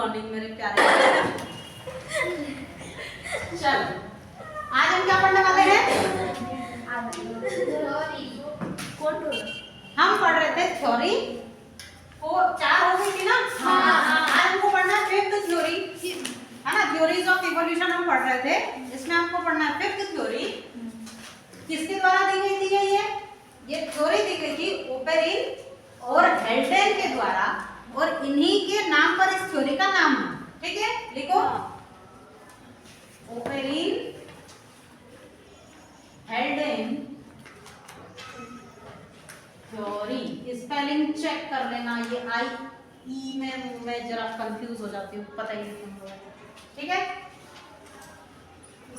Morning मेरे प्यारे। चल आज हम क्या पढ़ने वाले हैं? हम पढ़ रहे थे थ्योरी को, 4 हो गई थी ना। आज हमको पढ़ना है फिफ्थ थ्योरी, है ना। थ्योरीज ऑफ इवोल्यूशन हम पढ़ रहे थे, इसमें हमको पढ़ना है फिफ्थ थ्योरी। किसके द्वारा दी गई थी ये थ्योरी दी गई थी ओपेरिन और हेल्डेन के द्वारा, और इन्हीं के नाम पर इस थ्योरी का नाम है। ठीक है, लिखो Oparin Haldane theory. Spelling check कर लेना, ये आई ई में मैं जरा कंफ्यूज हो जाती हूँ, पता ही नहीं क्यों। ठीक है,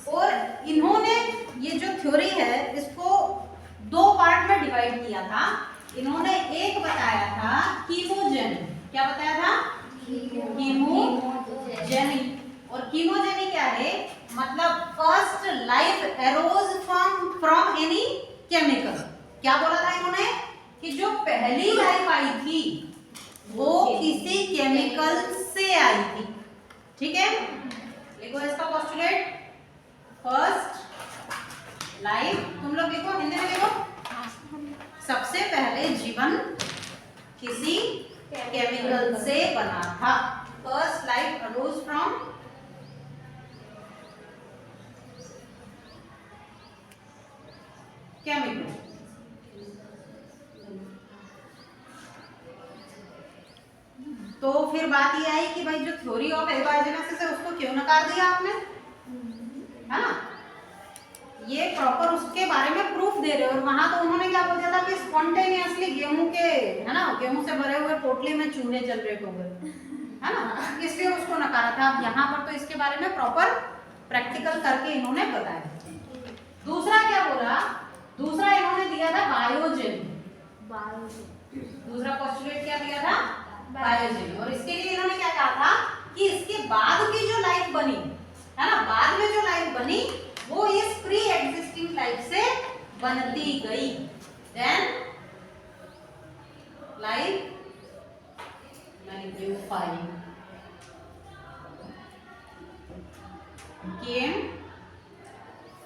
और इन्होंने ये जो थ्योरी है इसको 2 पार्ट में डिवाइड किया था। इन्होंने एक बताया था कीमोजेनी। क्या बताया था? कीमोजेनी। और कीमोजेनी क्या है? मतलब first life arrows from any chemical. क्या बोला था इन्होंने कि जो पहली लाइफ आई थी वो किसी केमिकल से आई थी। ठीक है, लिखो इसका पोस्टुलेट। फर्स्ट लाइफ, तुम लोग लिखो, हिंदी में लिखो। सबसे पहले जीवन किसी केमिकल से बना था। First life arrows from chemical. तो फिर बात ये आई कि भाई जो थ्योरी ऑफ एबायोजेनेसिस है उसको क्यों नकार दिया आपने, है ना। ये प्रॉपर उसके बारे में प्रूफ दे रहे हो, और वहां तो उन्होंने क्या बोल दिया था कि स्पॉन्टेनियसली गेहूं के, है ना, गेहूं से भरे हुए पोटली में चूहे जनरेट हो गए, है ना, इसलिए उसको नकारा था। अब यहाँ पर तो इसके बारे में प्रॉपर प्रैक्टिकल करके इन्होंने बताया। दूसरा क्या बोला? दूसरा इन्होंने दिया था बायोजेन। दूसरा पोस्टुलेट क्या दिया था? बायोजेन। और इसके लिए इन्होंने क्या कहा था कि इसके बाद की जो लाइफ बनी, है ना, बाद में जो लाइफ बनी वो इस प्री एग्जिस्टिंग लाइफ से बनती गई। Then life came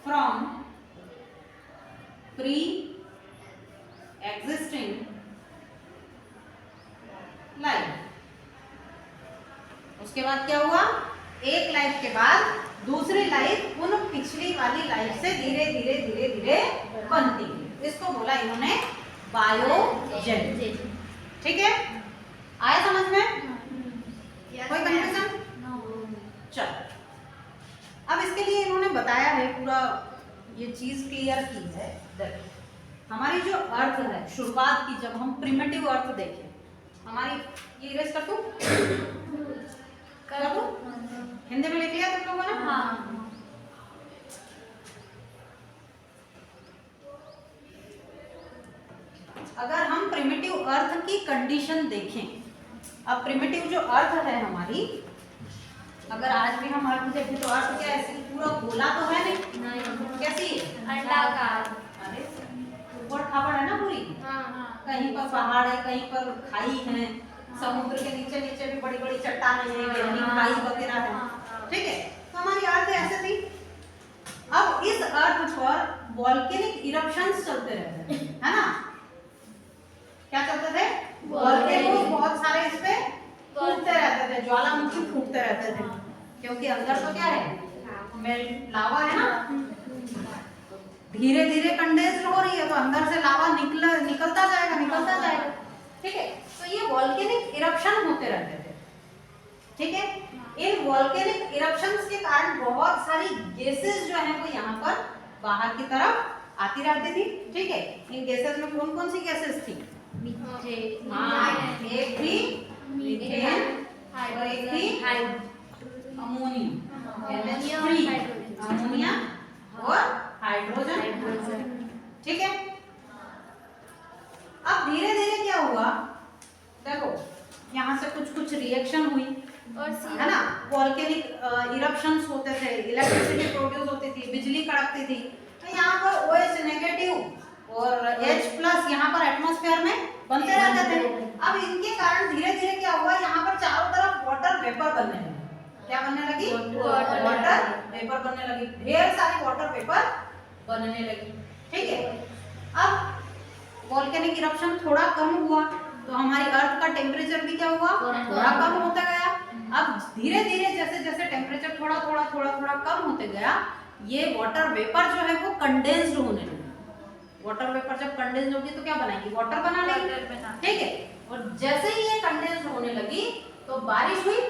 from pre existing life. उसके बाद क्या हुआ? एक लाइफ के बाद दूसरी लाइफ उन पिछली वाली लाइफ से धीरे धीरे धीरे धीरे बनती है। इसको बोला इन्होंने बायोजेन। ठीक है, आया समझ में? कोई कंफ्यूजन? चल, अब इसके लिए इन्होंने बताया है, पूरा ये चीज क्लियर की है। देखो हमारी जो अर्थ है शुरुआत की, जब हम प्रिमिटिव अर्थ देखें, हमारी ये इरेज कर दूं? हिंदी में लिख लिया तुम लोगों ने? हाँ। अगर हम प्रिमिटिव अर्थ की कंडीशन देखें, अब प्रिमिटिव जो अर्थ है हमारी, अगर आज भी हम अर्थ देखें तो अर्थ क्या है? पूरा गोला तो है नहीं, कैसी है? अंडाकार। अरे ऊबड़ खाबड़ है ना पूरी। कहीं पर पहाड़ है, कहीं पर खाई है, समुद्र के नीचे नीचे भी बड़ी बड़ी चट्टानें हैं, गहरी खाई वगैरह है। ठीक है, तो हमारी अर्थ ऐसे थी। अब इस अर्थ पर वॉल्केनिक इरप्शंस चलते रहते हैं, है ना। क्या चलते थे? वॉल्केनो बहुत सारे इस पे फूटते रहते थे, ज्वालामुखी फूटते रहते थे, क्योंकि अंदर तो क्या है? लावा है ना, धीरे धीरे कंडेंस हो रही है, तो अंदर से लावा निकलता जाएगा। ठीक है, तो ये वॉल्केनिक इरप्शन होते रहते थे। ठीक है, इन वॉल्केनिक इरप्शंस के कारण बहुत सारी गैसेस जो है वो यहाँ पर बाहर की तरफ आती रहती थी। ठीक है, इन गैसेस में कौन कौन सी गैसेस थी? एक थी मीथेन और एक थी अमोनिया, अमोनिया और हाइड्रोजन। ठीक है, अब धीरे धीरे क्या हुआ? देखो यहाँ से कुछ कुछ रिएक्शन हुई, है ना, वॉल्केनिक इरप्शंस होते थे, इलेक्ट्रिसिटी प्रोड्यूस होती थी, बिजली कड़कती थी, तो यहाँ पर OH नेगेटिव और H+ यहाँ पर एटमॉस्फेयर में बनते रहते थे। अब इनके कारण धीरे धीरे क्या हुआ? यहाँ पर चारों तरफ वाटर वेपर बनने लगी। क्या बनने लगी? वाटर वेपर बनने लगी, ढेर सारी वाटर वेपर बनने लगी। ठीक है, अब वोल्केनिक इरप्शन थोड़ा कम हुआ तो हमारी अर्थ का टेम्परेचर भी क्या हुआ? थोड़ा कम होता गया। अब धीरे धीरे जैसे जैसे टेम्परेचर थोड़ा कम होते गया, ये वाटर वेपर जो है वो कंडेंस्ड होने लगी। वाटर वेपर जब कंडेंस्ड होगी तो क्या बनाएगी? वाटर बना लेगी। ठीक है, और जैसे ही ये कंडेंस्ड होने लगी तो बारिश हुई।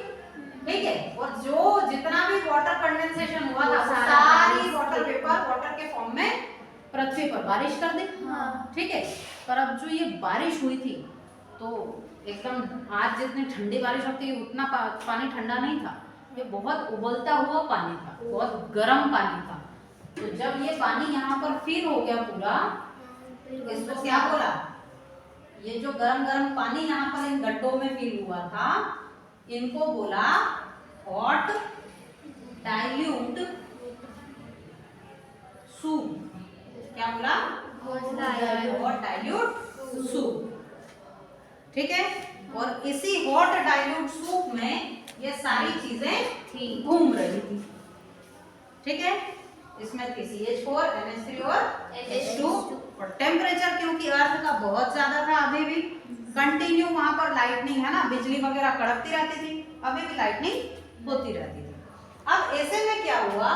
ठीक है, और जो जितना भी वाटर कंडेंसेशन हुआ था वो सारी वाटर वेपर वाटर के फॉर्म में पृथ्वी पर बारिश कर दी। ठीक है, पर अब जो ये बारिश हुई थी तो एकदम आज जितनी ठंडी बारिश होती है उतना पानी ठंडा नहीं था, ये बहुत उबलता हुआ पानी था, बहुत गर्म पानी था। तो जब ये पानी यहाँ पर फिल हो गया पूरा, इसको क्या बोला? ये जो गरम गरम पानी यहाँ पर इन गड्ढों में फिल हुआ था, इनको बोला हॉट डाइल्यूट सूप। क्या बोला? Hot dilute soup. ठीक है, और इसी हॉट डाइल्यूट सूप में ये सारी चीजें घूम रही थी। ठीक है, इसमें थी CH4, NH3 और H2। और टेम्परेचर क्योंकि अर्थ का बहुत ज्यादा था, अभी भी कंटिन्यू वहां पर लाइटनिंग है ना, बिजली वगैरह कड़कती रहती थी, अभी भी लाइटनिंग होती रहती थी। अब ऐसे में क्या हुआ,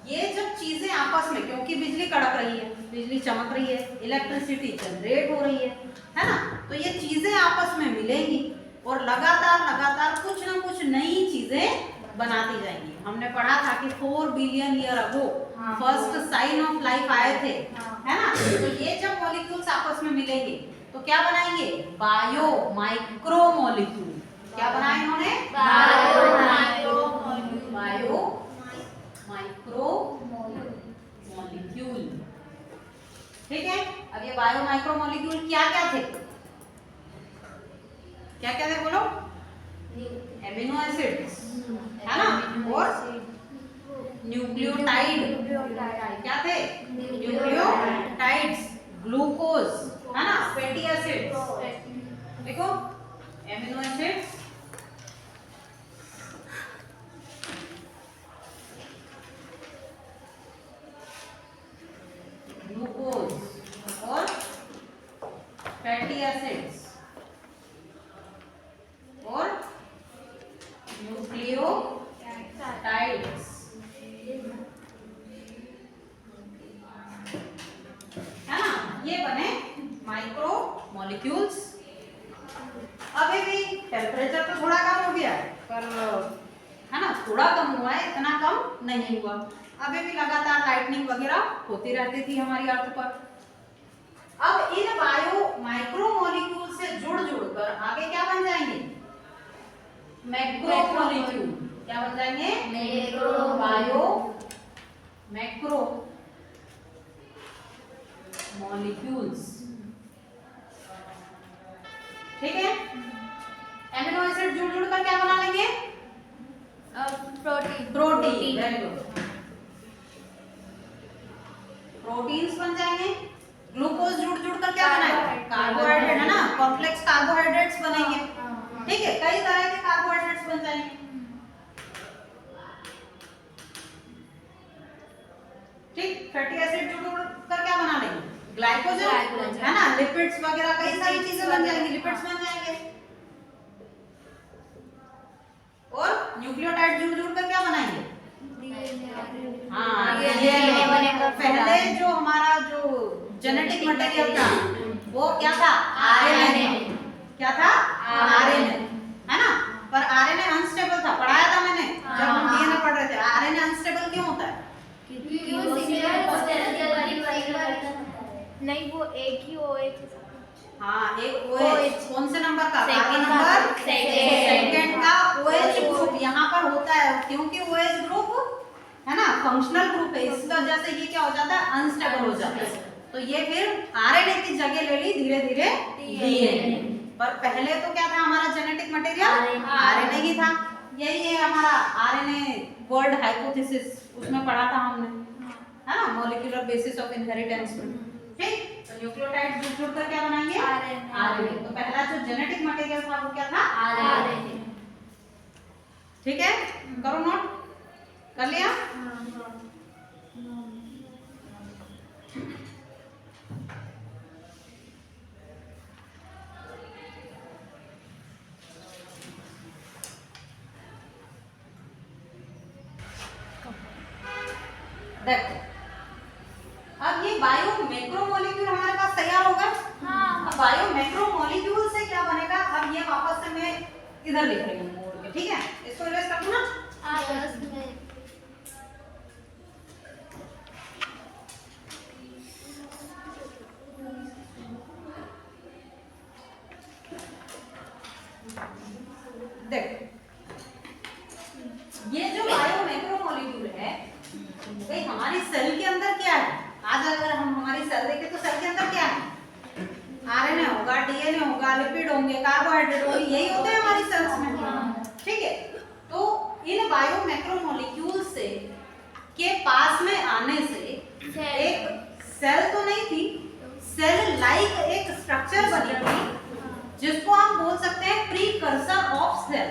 ये जब चीजें आपस में, क्योंकि बिजली कड़क रही है, बिजली चमक रही है, इलेक्ट्रिसिटी जनरेट हो रही है ना, तो ये चीजें आपस में मिलेंगी और लगातार कुछ ना कुछ नई चीजें बनाती जाएंगी। हमने पढ़ा था कि 4 billion year ago first sign of life आए थे, है ना। तो ये जब मॉलिक्यूल्स आपस में मिलेंगे तो क्या बनाएंगे? Bio micro molecule. क्या बनाए इन्होंने? Bio micro molecule. ठीक है, अब ये बायो माइक्रो मॉलिक्यूल क्या क्या थे? क्या क्या थे बोलो? एमिनो एसिड्स, है ना, और न्यूक्लियोटाइड। क्या थे? न्यूक्लियोटाइड्स, ग्लूकोज, है ना, फैटी एसिड्स। देखो, एमिनो एसिड्स, ग्लूकोज और फैटी एसिड्स और न्यूक्लियोटाइड्स, है ना, ये बने माइक्रो मॉलिक्यूल्स। अभी भी टेम्परेचर तो थोड़ा कम हो गया है, पर है ना, थोड़ा कम हुआ है, इतना कम नहीं हुआ। अभी भी लगातार लाइटनिंग वगैरह होती रहती थी हमारी अर्थ पर। अब इन बायो माइक्रो मॉलिक्यूल से जुड़ कर आगे क्या बन जाएंगे? Macro molecule. क्या बन जाएंगे? Bio macro molecules. ठीक है, एमिनो एसिड जुड़ कर क्या बना लेंगे? प्रोटीन। वेरी गुड, प्रोटीन्स बन जाएंगे। ग्लूकोज जुड़ कर क्या बनाएगा? कार्बोहाइड्रेट, है ना, कॉम्प्लेक्स कार्बोहाइड्रेट्स बनेंगे। ठीक है, कई तरह के कार्बोहाइड्रेट्स बन जाएंगे। ठीक, फैटी एसिड जुड़ कर क्या बना लेंगे? ग्लाइकोजन, है ना, लिपिड्स वगैरह कई सारी चीजें बन जाएंगी, लिपिड्स बन जाएंगे। और न्यूक्लियोटाइड जुड़ कर क्या बनाएंगे? हाँ, पहले जो हमारा जो जेनेटिक मटेरियल था वो क्या था? आरएनए। क्या था? आरएनए, है ना, पर आरएनए अनस्टेबल था, पढ़ाया था मैंने जब हम डीएनए पढ़ रहे थे। आरएनए अनस्टेबल क्यों होता है? नहीं, वो एक ही OH। हाँ, एक OH कौन से नंबर का? नंबर सेकंड का OH ग्रुप यहाँ पर होता है, क्योंकि OH ग्रुप है ना फंक्शनल ग्रुप है, इस वजह से ये क्या हो जाता है? अनस्टेबल हो जाता है। तो ये फिर आरएनए की जगह ले ली धीरे धीरे डीएनए। पर पहले तो क्या था हमारा जेनेटिक मटेरियल? आरएनए ही था। यही है हमारा आरएनए वर्ड हाइपोथेसिस, उसमें पढ़ा था हमने, है ना, मॉलिक्यूलर बेसिस ऑफ इनहेरिटेंस में। ठीक, तो न्यूक्लियोटाइड जुड़ कर क्या बनाएंगे? आरएनए। तो पहला जो जेनेटिक मटेरियल था वो क्या था? आरएनए। ठीक है, करो नोट, कर लिया। देखो अब ये बायो मैक्रोमोलिक्यूल हमारे पास तैयार होगा। हाँ। अब बायो मैक्रोमोलिक्यूल से क्या बनेगा, अब ये वापस से मैं इधर लिख रही हूँ बोर्ड पे, ठीक है, इसको इरेज कर दूं ना। देखो ये जो बायो मैक्रोमोलिक्यूल है भाई हमारी सेल के अंदर क्या है, आज अगर हम हमारी सेल देखें तो सेल के अंदर क्या है, आरएनए होगा, डीएनए होगा, लिपिड होंगे, कार्बोहाइड्रेट होंगे, यही होते हैं हमारी सेल्स में, ठीक है। तो इन बायो मैक्रोमोलिक्यूल से के पास में आने से एक सेल तो नहीं थी, सेल लाइक एक स्ट्रक्चर बनी थी जिसको हम बोल सकते हैं प्रीकर्सर ऑफ सेल।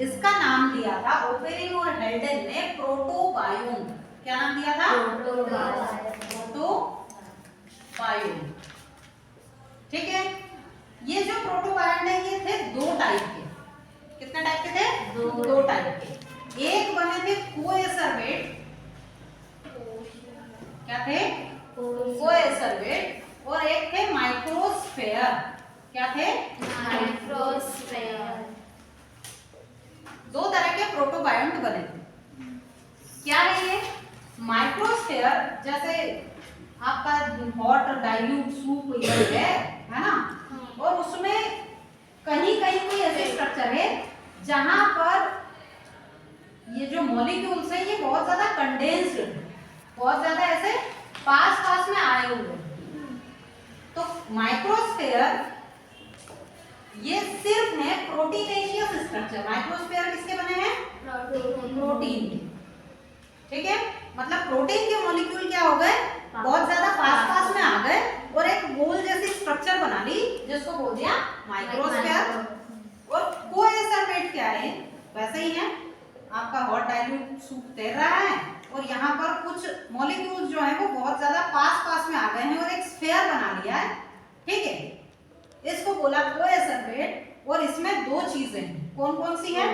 इसका नाम दिया था ओपेरिन और हेल्डेन ने प्रोटोबायोन। क्या नाम दिया था? प्रोटोबायोन। ठीक है, ये जो प्रोटोबायोन है ये थे दो टाइप के। कितने टाइप के थे? दो टाइप के। एक बने थे कोएसरवेट, क्या थे? कोएसरवेट, और एक थे माइक्रोस्फेयर। क्या थे? माइक्रोस्फेयर। दो तरह के प्रोटोबायोंट बने थे। क्या है ये? माइक्रोस्फेयर जैसे आपका हॉट डाइल्यूट सूप ये है ना, और उसमें कहीं कहीं कोई ऐसे स्ट्रक्चर है जहां पर ये जो मॉलिक्यूल्स है ये बहुत ज्यादा कंडेंस्ड, बहुत ज्यादा ऐसे पास पास में आए हुए। तो माइक्रोस्फेयर ये सिर्फ है प्रोटीनेशियस स्ट्रक्चर। माइक्रोस्फेयर किसके बने हैं? प्रोटीन के। ठीक है, मतलब प्रोटीन के मॉलिक्यूल क्या हो गए, बहुत ज्यादा पास पास में आ गए और एक गोल जैसी स्ट्रक्चर बना ली जिसको बोल दिया माइक्रोस्फेयर। और कोएसरवेट क्या है? वैसे ही है, आपका हॉट डाइल्यूट सूप तैर रहा है और यहाँ पर कुछ मॉलिक्यूल्स जो है वो बहुत ज्यादा पास पास में आ गए हैं और एक स्फीयर बना लिया है। ठीक है, इसको बोला कोएसरवेट। और इसमें दो चीजें हैं, कौन कौन सी है?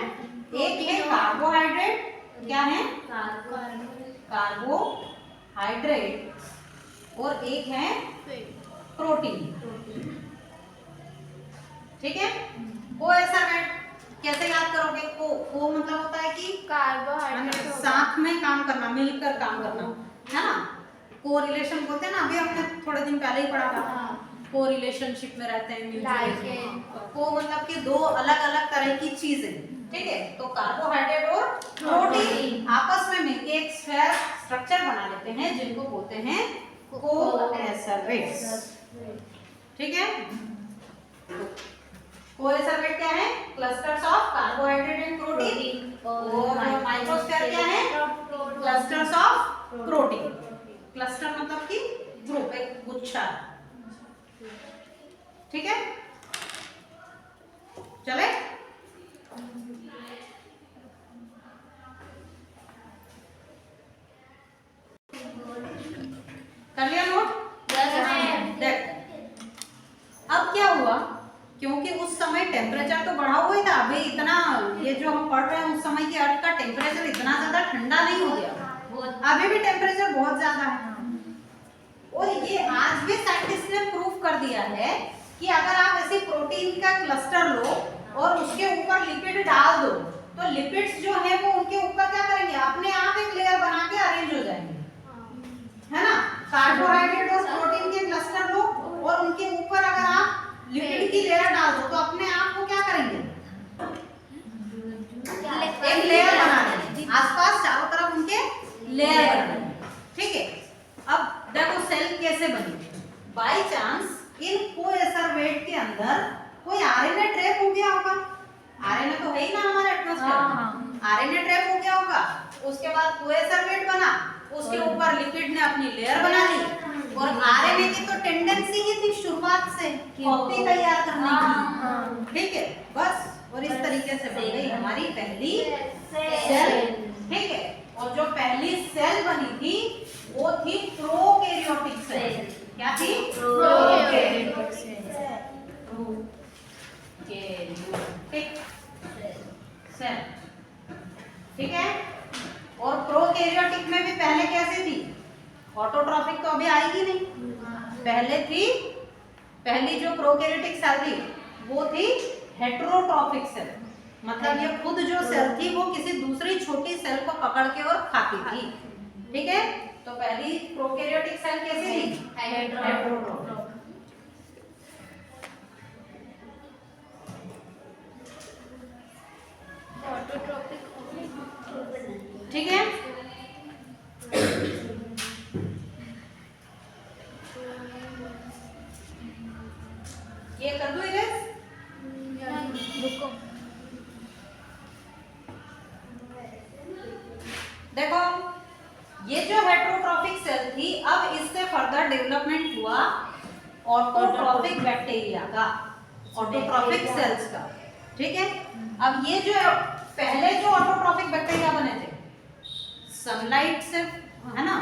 एक है कार्बोहाइड्रेट। क्या है? कार्बोहाइड्रेट। और एक है प्रोटीन। ठीक है, कोएसरवेट कैसे याद करोगे? को मतलब होता है कि कार्बोहाइड्रेट साथ में काम करना, मिलकर काम करना, है ना। को रिलेशन बोलते हैं ना, अभी हमने थोड़े दिन पहले ही पढ़ा था, को रिलेशनशिप में रहते हैं। को मतलब कि दो अलग अलग तरह की चीजें। ठीक है, तो कार्बोहाइड्रेट और प्रोटीन आपस में मिलकर एक स्फीयर स्ट्रक्चर बना लेते हैं जिनको बोलते हैं कोएसरवेट्स। ठीक है, कोएसरवेट क्या है? Clusters of carbohydrate and protein. और माइक्रोस्फीयर क्या है? Clusters of protein. क्लस्टर मतलब कि ग्रुप, एक गुच्छा। ठीक है, चले। कर लिया नोट? देख अब क्या हुआ, क्योंकि उस समय टेम्परेचर तो बढ़ा हुआ ही था, अभी इतना ये जो हम पढ़ रहे हैं उस समय की अर्थ का टेम्परेचर इतना ज्यादा ठंडा नहीं हो गया, अभी भी टेम्परेचर बहुत ज्यादा है। और ये आज भी साइंटिस्ट ने प्रूव कर दिया है कि अगर आप ऐसे प्रोटीन का क्लस्टर लो और उसके ऊपर लिपिड डाल दो तो लिपिड्स जो है वो उनके ऊपर क्या करेंगे, अपने आप एक लेयर बना के अरेंज हो जाएंगे, है ना। कार्बोहाइड्रेट और प्रोटीन के क्लस्टर लो और उनके ऊपर अगर आप लिपिड की लेयर डाल दो तो अपने आप को क्या करेंगे, एक लेयर बना देंगे, आसपास चारों तरफ उनके लेयर बना देंगे। ठीक है, अब देखो सेल कैसे बनी। बाय चांस इन कोएसरवेट के अंदर कोई आरएनए ट्रैप हो गया होगा। आरएनए तो है ही ना हमारे एटमॉस्फेयर, आरएनए ट्रैप हो गया होगा, उसके बाद कोएसरवेट बना, उसके ऊपर लिपिड ने अपनी लेयर बना ली। और आरएनए की तो टेंडेंसी ही थी शुरुआत से कॉपी तैयार करने की। ठीक है, बस और इस तरीके से बन गई हमारी पहली सेल, ठीक है। और जो पहली सेल बनी थी वो थी प्रोकैरियोटिक सेल। क्या थी? प्रोकैरियोटिक सेल, ठीक है। और प्रोकैरियोटिक में भी पहले कैसी थी? ऑटोट्रॉफिक तो अभी आएगी नहीं, पहले थी, पहली जो प्रोकैरियोटिक सेल थी वो थी हेटेरोट्रॉफिक सेल, मतलब ये खुद जो सेल थी वो किसी दूसरी छोटी सेल को पकड़ के और खाती थी, ठीक है। तो पहली प्रोकैरियोटिक सेल कैसी थी? हेटेरोट्रॉफिक, ठीक है। ये कर दूं इरेज? देखो ये जो हेटेरोट्रॉफिक सेल थी, अब इससे फर्दर डेवलपमेंट हुआ ऑटोट्रॉफिक बैक्टीरिया का, ऑटोट्रॉफिक सेल्स का, ठीक है। अब ये जो पहले जो ऑटोट्रॉफिक बैक्टीरिया बने थे, सनलाइट से, है ना,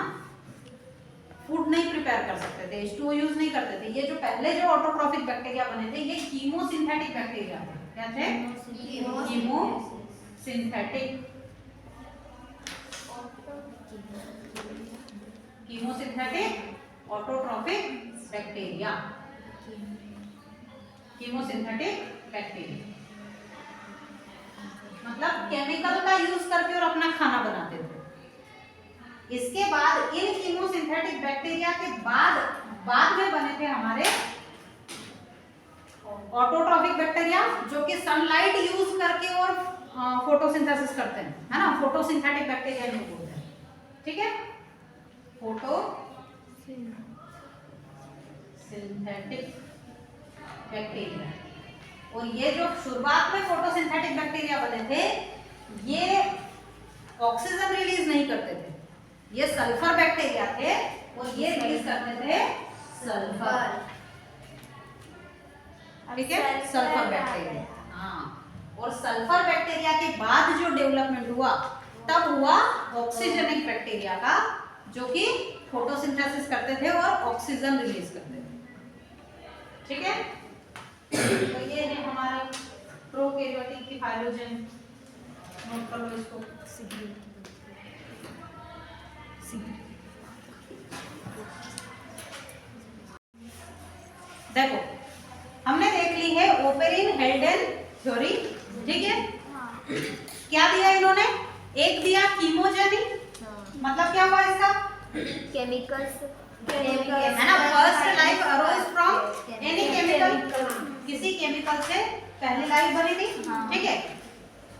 फूड नहीं प्रिपेयर कर सकते थे, H2O यूज नहीं करते थे। ये जो पहले जो ऑटोट्रॉफिक बैक्टीरिया बने थे ये कीमोसिंथेटिक बैक्टीरिया थे। क्या थे? Chemosynthetic, chemosynthetic autotrophic bacteria, chemosynthetic bacteria मतलब केमिकल का यूज करके और अपना खाना बनाते थे। इसके बाद इन कीमोसिंथेटिक बैक्टीरिया के बाद में बने थे हमारे ऑटोट्रॉफिक बैक्टीरिया, जो कि सनलाइट यूज करके और फोटोसिंथेसिस करते हैं, है ना, फोटोसिंथेटिक बैक्टीरिया जो बोलते हैं, ठीक है। फोटोसिंथेटिक बैक्टीरिया, और ये जो शुरुआत में फोटोसिंथेटिक बैक्टीरिया बने थे ये ऑक्सीजन रिलीज नहीं करते थे, ये सल्फर बैक्टीरिया थे और ये रिलीज करते थे सल्फर, ठीक है, सल्फर बैक्टीरिया। हाँ, और सल्फर बैक्टीरिया के बाद जो डेवलपमेंट हुआ तब हुआ ऑक्सीजनिक बैक्टीरिया का, जो कि फोटोसिंथेसिस करते थे और ऑक्सीजन रिलीज करते थे, ठीक है। तो ये है हमारा प्रोकैरियोटिक की फाइलोजेन, नोट कर लो इसको। देखो हमने देख ली है ओपेरिन हेल्डेन थ्योरी, ठीक है। क्या दिया इन्होंने? एक दिया कीमोजेनिक, मतलब क्या हुआ इसका? केमिकल्स, है ना, first life arrows from any chemical, किसी केमिकल से पहली लाइफ बनी थी, ठीक है।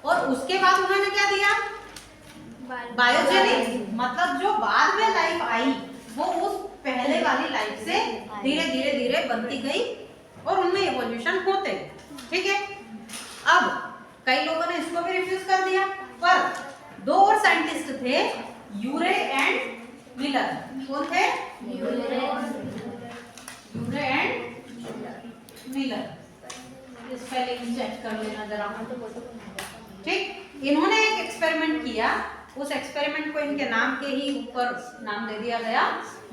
और उसके बाद उन्होंने क्या दिया? बायोजेनिक, मतलब जो बाद में लाइफ आई वो उस पहले वाली लाइफ से धीरे धीरे धीरे बनती गई और उनमें इवोल्यूशन होते, ठीक है। अब कई लोगों ने इसको भी रिफ्यूज कर दिया, पर दो और साइंटिस्ट थे, यूरे एंड मिलर। कौन थे? यूरे एंड मिलर। स्पेलिंग चेक कर लेना जरा, ठीक। इन्होंने एक एक्सपेरिमेंट किया, उस एक्सपेरिमेंट को इनके नाम के ही ऊपर नाम दे दिया गया,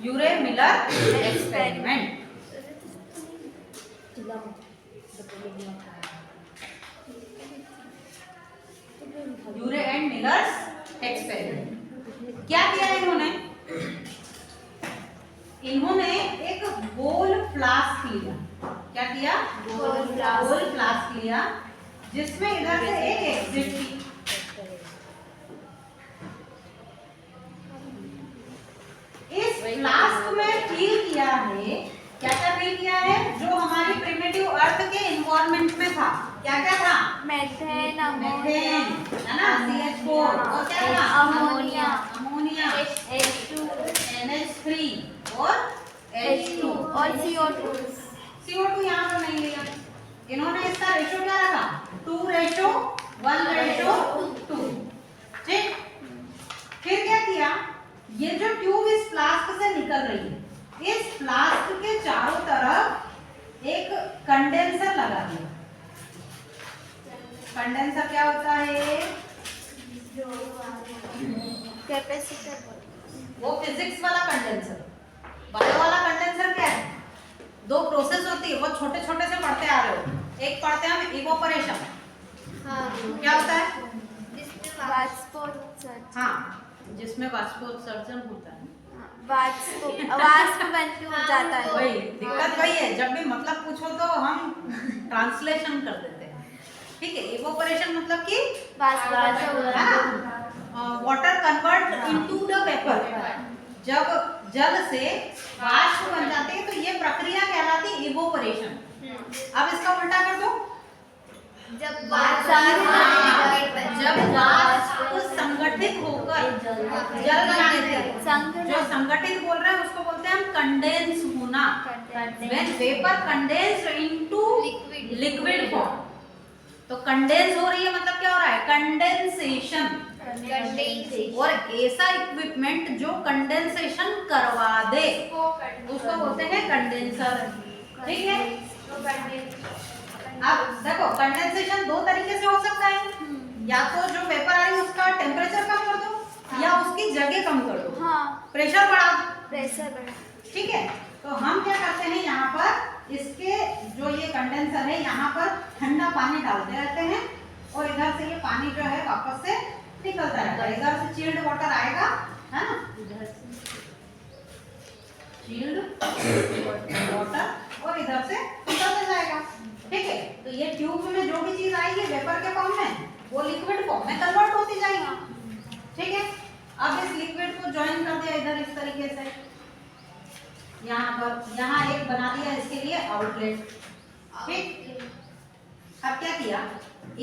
Urey Miller experiment. Urey and Miller's experiment. क्या किया इन्होंने? इन्होंने एक गोल फ्लास्क लिया। क्या किया? गोल फ्लास्क लिया, जिसमें इधर से एक एग्जिट थी। इस फ्लास्क में फील किया है, क्या क्या फील किया है? जो हमारी प्रिमिटिव अर्थ के एनवायरनमेंट में था, क्या क्या था? मेथेन, मेथेन, है ना, CH4, और क्या था? अमोनिया, H2, NH3 और H2 और CO2। CO2 यहाँ पर नहीं लिया। इन्होंने इसका रेशो क्या रखा? 2:1:2, ठीक। फिर क्या किया? ये जो ट्यूब इस फ्लास्क से निकल रही है, इस फ्लास्क के चारों तरफ एक कंडेंसर लगा दिया। कंडेंसर क्या होता है? कैपेसिटर वो फिजिक्स वाला कंडेंसर। बायो वाला कंडेंसर क्या है? दो प्रोसेस होती है, वो छोटे छोटे से पढ़ते आ रहे हो। एक पढ़ते हैं हम इवोपरेशन। हाँ क्या होता है? वाष्पोत्सर्जन हाँ, जिसमें वाष्पोत्सर्जन होता है। वाष्प बन के हो जाता है। वही दिक्कत वही है, जब भी मतलब पूछो तो हम ट्रांसलेशन कर देते हैं। ठीक है, इवोपरेशन मतलब कि water convert into the vapour. जब जल से वाष्प बन जाते हैं तो ये प्रक्रिया कहलाती है इवोपरेशन। अब इसका उल्टा कर दो। जब वाष्प संगठित होकर जल बना देते हैं, जो संगठित बोल रहे हैं उसको बोलते हैं हम कंडेंस होना। When vapour condensed into liquid form, तो कंडेंस हो रही है मतलब क्या हो रहा है? कंडेंसेशन। और ऐसा इक्विपमेंट जो कंडेंसेशन करवा दे उसको बोलते हैं कंडेंसर। ठीक है, अब देखो कंडेंसेशन दो तरीके से हो सकता है। या तो जो वेपर आ रही है उसका टेम्परेचर कम कर दो, या उसकी जगह कम कर दो, प्रेशर बढ़ा दो। ठीक है, तो हम क्या करते हैं, यहाँ पर इसके जो ये कंडेंसर है यहाँ पर ठंडा पानी डालते रहते हैं और इधर से ये पानी जो है वापस से निकलता रहता है। इधर से चिल्ड वाटर आएगा, है ना, इधर से चिल्ड वाटर और इधर से निकलता जाएगा। ठीक है, तो ये ट्यूब में जो भी चीज आएगी वेपर के फॉर्म में, वो लिक्विड फॉर्म में कन्वर्ट होती जाएगी। ठीक है, अब इस लिक्विड को ज्वाइन कर दिया इधर इस तरीके से, यहाँ पर, यहाँ एक बना दिया इसके लिए आउटलेट। ठीक, अब क्या किया,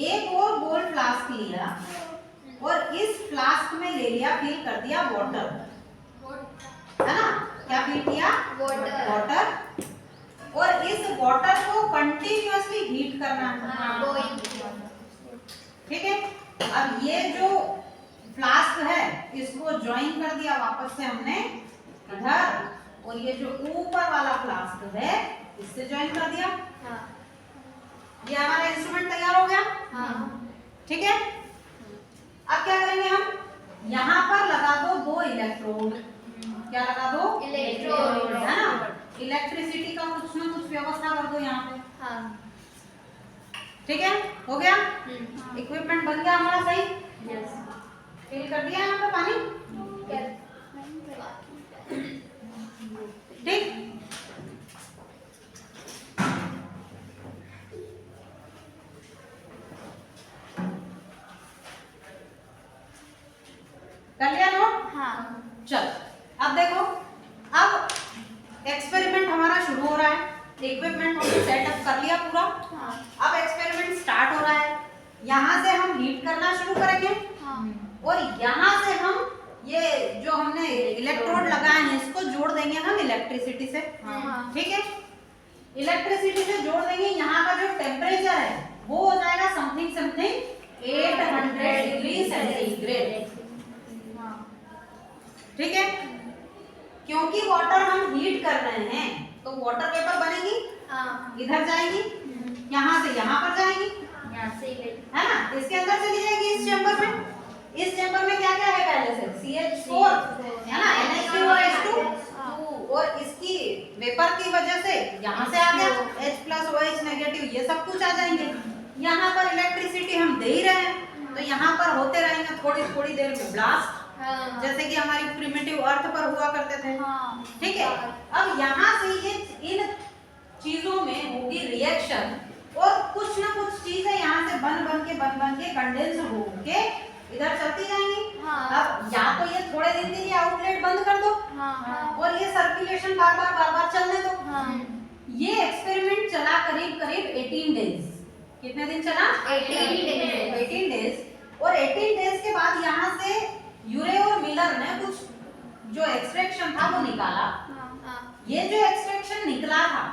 एक और गोल फ्लास्क लिया और इस फ्लास्क में ले लिया, फिल कर दिया वाटर, है ना। क्या फिल किया? वाटर। और इस वाटर को कंटिन्यूअसली हीट करना है। ठीक है, अब ये जो फ्लास्क है इसको ज्वाइन कर दिया वापस से हमने इधर, और ये जो ऊपर वाला फ्लास्क है इससे ज्वाइन कर दिया। ये हमारा इंस्ट्रूमेंट तैयार हो गया। ठीक है, अब क्या करेंगे हम, यहाँ पर लगा दो इलेक्ट्रोड। क्या लगा दो? इलेक्ट्रोड, है ना। इलेक्ट्रिसिटी का कुछ ना कुछ व्यवस्था कर दो यहाँ पे। ठीक है, हो गया। इक्विपमेंट बन गया हमारा सही। फिल कर दिया यहाँ पे पानी। ठीक, कर लिया नोट? चल, अब देखो, अब एक्सपेरिमेंट हमारा शुरू हो रहा है। इक्विपमेंट हमने सेटअप कर लिया पूरा। अब एक्सपेरिमेंट स्टार्ट हो रहा है। यहाँ से हम हीट करना शुरू करेंगे और यहाँ से हम ये जो हमने इलेक्ट्रोड लगाए हैं इसको जोड़ देंगे हम इलेक्ट्रिसिटी से। ठीक है, इलेक्ट्रिसिटी से जोड़ देंगे। यहाँ का जो टेम्परेचर है वो हो जाएगा समथिंग 800 डिग्री सेंटीग्रेड। ठीक है, क्योंकि वाटर हम हीट कर रहे हैं तो वाटर वेपर बनेगी, इधर जाएगी, यहाँ से यहाँ पर जाएगी, है ना, इसके अंदर चली जाएगी इस चैम्बर में। इस चैम्बर में क्या क्या है पहले से? CH4, है ना, NH2OH2, और इसकी वेपर की वजह से यहाँ से आ गया H+ OH नेगेटिव, ये सब कुछ आ जाएंगे। यहाँ पर इलेक्ट्रिसिटी हम दे ही रहे हैं तो यहाँ पर होते रहेंगे थोड़ी थोड़ी देर में ब्लास्ट, जैसे कि हमारी प्रिमिटिव अर्थ पर हुआ करते थे। ठीक है, अब यहाँ से ये इन चीजों में होगी रिएक्शन और कुछ ना कुछ चीजें यहाँ से बन के कंडेंस होके इधर चलती जाएंगी। अब या तो ये थोड़े दिन के लिए आउटलेट बंद कर दो और ये सर्कुलेशन बार बार चलने दो। ये एक्सपेरिमेंट चला करीब 18 डेज। कितने दिन चला? 18 डेज। और 18 डेज के बाद यहाँ से यूरे और मिलर ने कुछ जो एक्सट्रैक्शन था वो निकाला। ये जो एक्सट्रैक्शन निकला था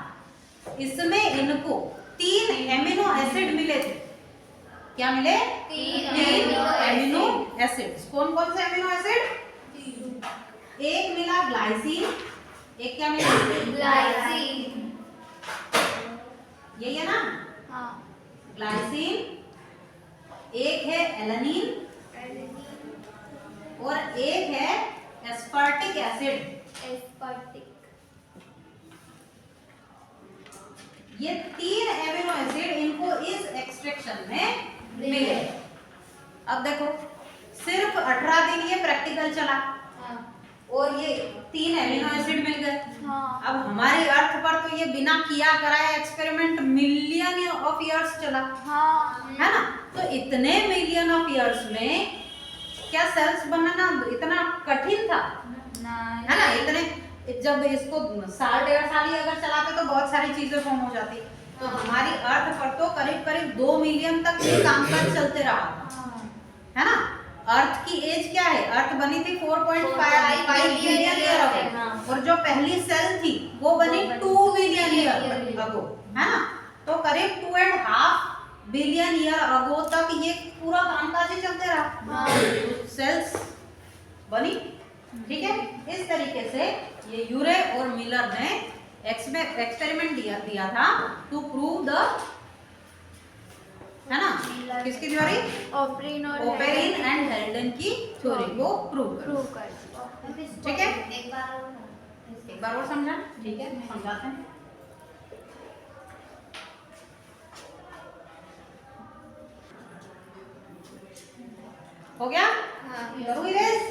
इसमें इनको 3 एमिनो एसिड मिले थे। क्या मिले? 3 एमिनो एसिड्स। कौन कौन से एमिनो एसिड? एक मिला ग्लाइसिन, एक क्या मिला? ग्लाइसिन। यही है ना, ग्लाइसिन, एक है एलानीन और एक है एस्पार्टिक एसिड। एस्पार्टिक। ये 3 एमिनो एसिड इनको इस एक्सट्रैक्शन में मिले। अब देखो सिर्फ 18 दिन ये प्रैक्टिकल चला और ये 3 एमिनो एसिड मिल गए। अब हमारी अर्थ पर तो ये बिना किया कराए एक्सपेरिमेंट मिलियन ऑफ इयर्स चला, है ना। तो इतने मिलियन ऑफ इयर्स में क्या सेल्स बनाना इतना कठिन था, है ना। इतने जब इसको साल 1.5 साल ही अगर चलाते तो बहुत सारी चीजें फॉर्म हो जाती। तो हमारी अर्थ पर तो करीब करीब 2 मिलियन तक ये कामकाज चलते रहा, है ना। अर्थ की एज क्या है, अर्थ बनी थी 4.5 बिलियन ईयर अगो और जो पहली सेल थी वो बनी 2 बिलियन ईयर अगो, है ना। तो करीब 2.5 बिलियन ईयर अगो तक ये पूरा कामकाज ही चलते रहा, सेल्स बनी। ठीक है, इस तरीके से ये यूरे और मिलर ने एक्सपेरिमेंट दिया था टू प्रूव द, है ना, किसकी थ्योरी, ओपेरिन एंड हेल्डन की थ्योरी को प्रूव कर। ठीक है, एक बार और समझा। ठीक है, समझाते हैं। हो गया? करूँ इरेज?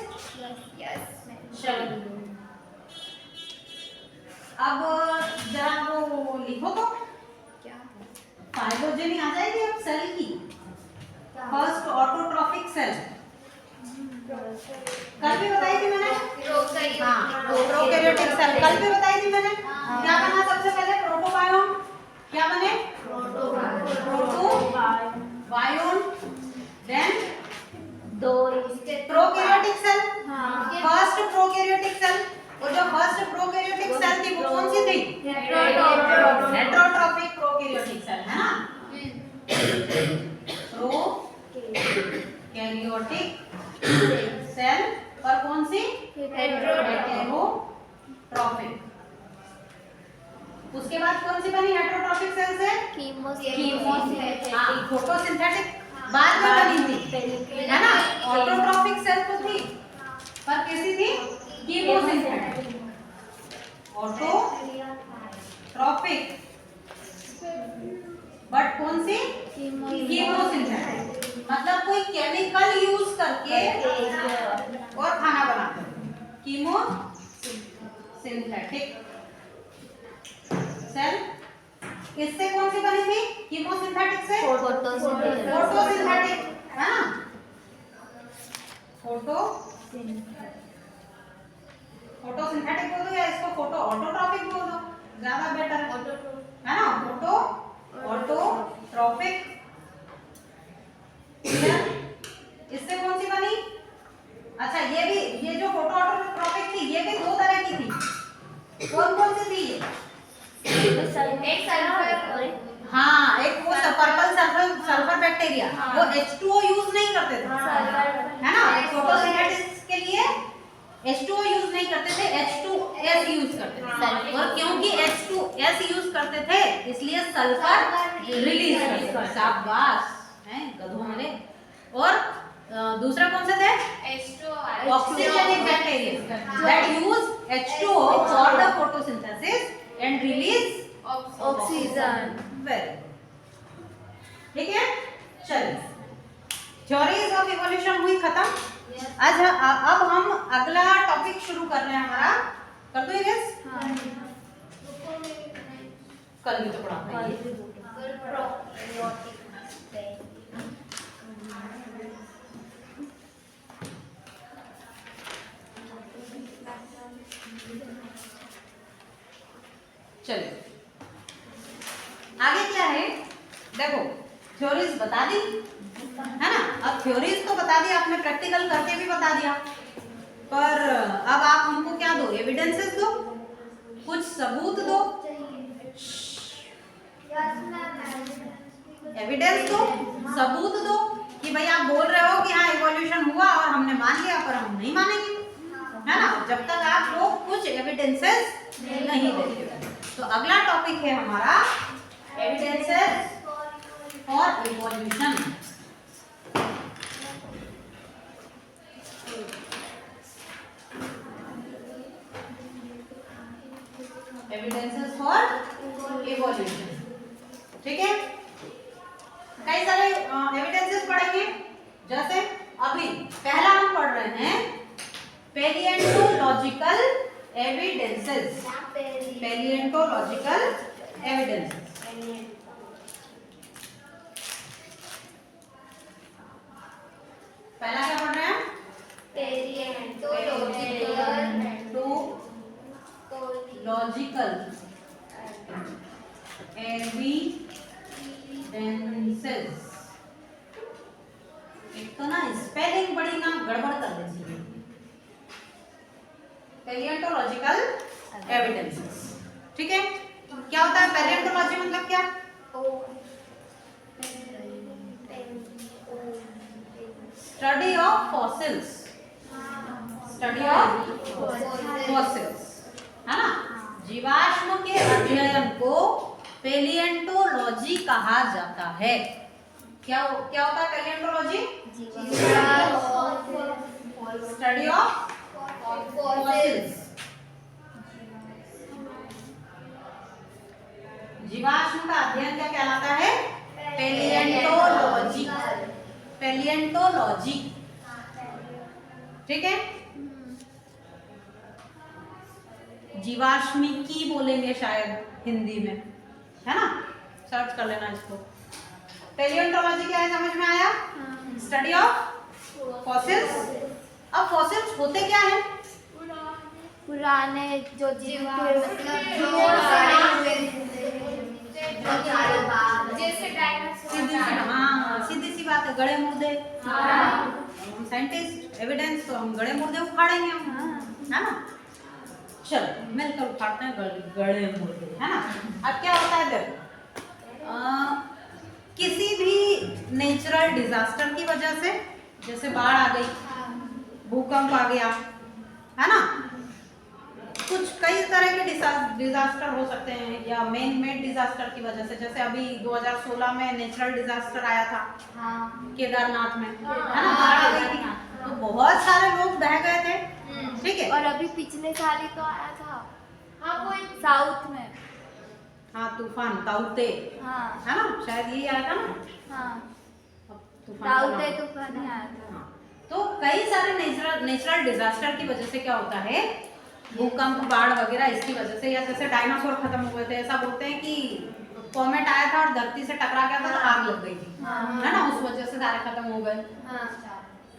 चलो अब जरा वो लिखो तो क्या फाइलोजेनी आ जाएगी अब सेल की। फर्स्ट ऑटोट्रॉफिक सेल कल भी बताई थी मैंने। हाँ, प्रोकैरियोटिक सेल कल भी बताई थी मैंने। क्या बना सबसे पहले, प्रोटोबायोन। क्या बने, protobiont, then prokaryotic cell. First prokaryotic cell, और जो फर्स्ट प्रोकैरियोटिक सेल थी वो कौन सी थी, हेटेरोट्रॉफिक प्रोकैरियोटिक सेल, है ना। प्रोकैरियोटिक सेल और कौन सी, हेटेरोट्रॉफिक। उसके बाद कौन सी बनी हेटेरोट्रॉफिक सेल से, कीमोसिंथेटिक। हाँ, फोटोसिंथेटिक बाद में बनी थी, है ना। ऑटोट्रॉफिक सेल तो थी पर कैसी थी, कीमोसिंथेटिक। ऑटोट्रॉफिक बट कौन सी, कीमोसिंथेटिक। मतलब कोई केमिकल यूज करके और खाना बनाते हैं, कीमोसिंथेटिक सेल। इससे कौन सी बनी थी, कीमोसिंथेटिक से फोटोसिंथेटिक, है ना। फोटोसिंथेटिक बोल दो या इसको फोटो ऑटोट्रॉफिक बोल दो, ज्यादा बेटर है ना। Photo autotrophic. इससे कौन सी बनी, अच्छा ये भी, ये जो फोटो ऑटोट्रॉफिक थी ये भी 2 तरह की थी। कौन कौन सी थी ये, हाँ, एक वो पर्पल सल्फर बैक्टीरिया, वो H2O यूज नहीं करते थे, है ना। फोटोसिंथेसिस के लिए H2O यूज नहीं करते थे, H2S यूज करते थे। और क्योंकि H2S यूज करते थे इसलिए सल्फर रिलीज करते थे। शाबाश, हैं गधों वाले। और दूसरा कौन सा थे, oxygenic bacteria that use H2O for the photosynthesis and release oxygen. Very, ठीक है। चलिए, थ्योरीज ऑफ इवोल्यूशन हुई खत्म। आज अब हम अगला टॉपिक शुरू कर रहे हैं हमारा। कर दो ये, कल भी तो पढ़ा था ये। चलिए आगे क्या है, देखो थ्योरीज बता दी, है ना। अब थ्योरीज तो बता दिया आपने, प्रैक्टिकल करके भी बता दिया, पर अब आप हमको क्या दो, एविडेंसेस दो, कुछ सबूत दो, एविडेंस दो, सबूत दो कि भाई आप बोल रहे हो कि हाँ इवोल्यूशन हुआ और हमने मान लिया, पर हम नहीं मानेंगे, है ना, जब तक आप लोग कुछ एविडेंसेस नहीं देते। तो अगला टॉपिक है हमारा evidences for evolution. Evidences for evolution. ठीक है, कई सारे एविडेंसेस पढ़ेंगे। जैसे अभी पहला हम पढ़ रहे हैं पैलिएंटोलॉजिकल एविडेंसेस। पैलिएंटोलॉजिकल एविडेंसेस पहला क्या पढ़ रहे हैं? Logical evidences. एक तो ना स्पेलिंग बड़ी ना गड़बड़ कर देती है। पैलिएंटोलॉजिकल एविडेंसेस, ठीक है। क्या होता है पैलिएंटोलॉजी? मतलब क्या? Study of fossils. Study of fossils, है ना। जीवाश्म के अध्ययन को पैलिएंटोलॉजी कहा जाता है। क्या होता है पैलिएंटोलॉजी? Study of fossils. जीवाश्म का अध्ययन क्या कहलाता है? पैलिएंटोलॉजी। पैलिएंटोलॉजी, ठीक है। जीवाश्मिकी बोलेंगे शायद हिंदी में, है ना। सर्च कर लेना इसको। पैलिएंटोलॉजी क्या है, समझ में आया? Study of fossils. अब फॉसिल्स होते क्या हैं? पुराने जो जीव थे, सीधी सी बात है, गड़े मुर्दे। हम साइंटिस्ट, एविडेंस तो हम गड़े मुर्दे उखाड़ेंगे हम, है ना। चलो मिलकर उखाड़ते हैं गड़े मुर्दे, है ना। अब क्या होता है, देखो किसी भी नेचुरल डिजास्टर की वजह से, जैसे बाढ़ आ गई, भूकंप आ गया, है ना, कुछ कई तरह के डिजास्टर हो सकते हैं, या मेन मेड डिजास्टर की वजह से। जैसे अभी 2016 में नेचुरल डिजास्टर आया था केदारनाथ में, है ना, बाढ़ आ गई थी, तो बहुत सारे लोग बह गए थे, ठीक है। और अभी पिछले साल ही तो आया था, वो साउथ में, हाँ, तूफान ताउते, हाँ, है ना, शायद यही आया था ना। हाँ, ताउते तूफान ही आया था। तो कई सारे नेचुरल डिजास्टर की वजह से क्या होता है, भूकंप, बाढ़ वगैरह, इसकी वजह से। या जैसे डायनासोर खत्म हो गए थे, ऐसा बोलते हैं कि कॉमेट आया था और धरती से टकरा गया था तो आग लग गई थी, है ना, उस वजह से सारे खत्म हो गए,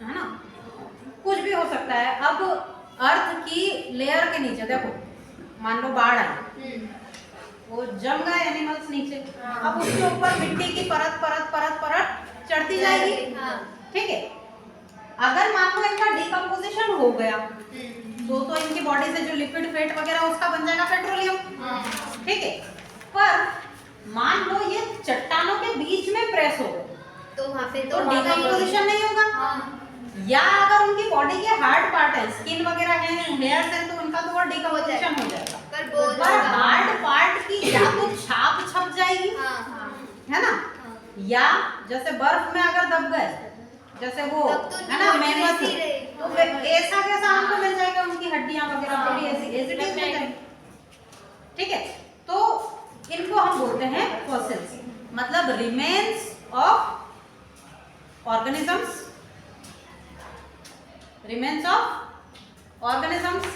है ना। कुछ भी हो सकता है। अब अर्थ की लेयर के नीचे देखो, मान लो बाढ़ आई, वो जम गए एनिमल्स नीचे, अब उसके ऊपर मिट्टी की परत परत परत परत चढ़ती जाएगी, ठीक है। अगर मान लो इनका डिकम्पोजिशन हो गया तो इनकी बॉडी से जो लिक्विड फेट वगैरह उसका बन जाएगा पेट्रोलियम, ठीक है। पर मान लो ये चट्टानों के बीच में प्रेस हो गए तो वहाँ पे तो डिकम्पोजिशन नहीं होगा। या अगर उनकी बॉडी के हार्ड पार्ट है, स्किन वगैरह है, हेयर्स है, तो उनका तो डिकम्पोजिशन हो जाएगा। पर हार्ड पार्ट की या तो छाप छप जाएगी, है ना, या जैसे बर्फ में अगर दब गए, जैसे वो, है ना, मेमथ, तो ऐसा कैसा हमको मिल जाएगा, उनकी हड्डियां वगैरह पूरी ऐसी एज इट इज मिल जाएगी, ठीक है। तो इनको हम बोलते हैं फॉसिल्स, मतलब remains of organisms. Remains of organisms,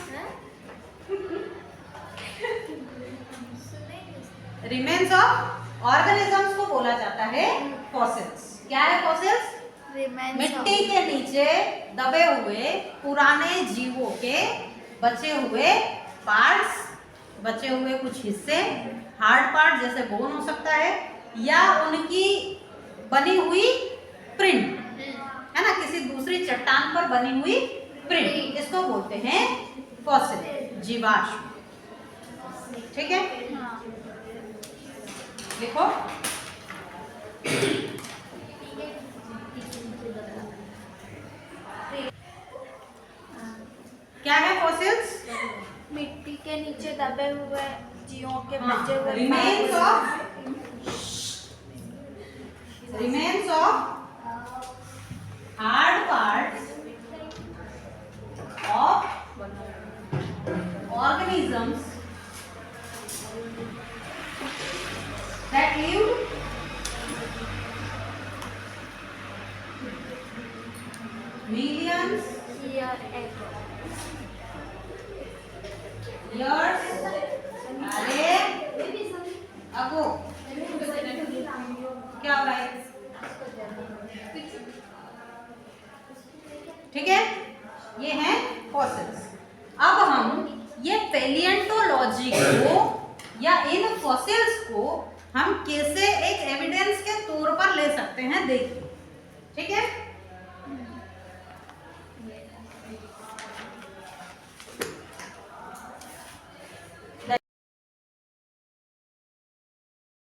remains of organisms को बोला जाता है फॉसिल्स। क्या है फॉसिल्स? मिट्टी के नीचे दबे हुए पुराने जीवों के बचे हुए पार्ट्स, बचे हुए कुछ हिस्से, हार्ड पार्ट जैसे बोन हो सकता है, या उनकी बनी हुई प्रिंट, है ना, किसी दूसरी चट्टान पर बनी हुई प्रिंट, इसको बोलते हैं फॉसिल, जीवाश्म, ठीक है। लिखो, क्या है फॉसिल्स? मिट्टी के नीचे दबे हुए जीवों के बचे हुए remains of hard parts of organisms millions Year ago. years ago। क्या हो रहा है? ठीक है, ये है फॉसिल्स। अब हम ये पैलिएंटोलॉजी को या इन फॉसिल्स को हम कैसे एक एविडेंस के तौर पर ले सकते हैं, देखिए। ठीक है,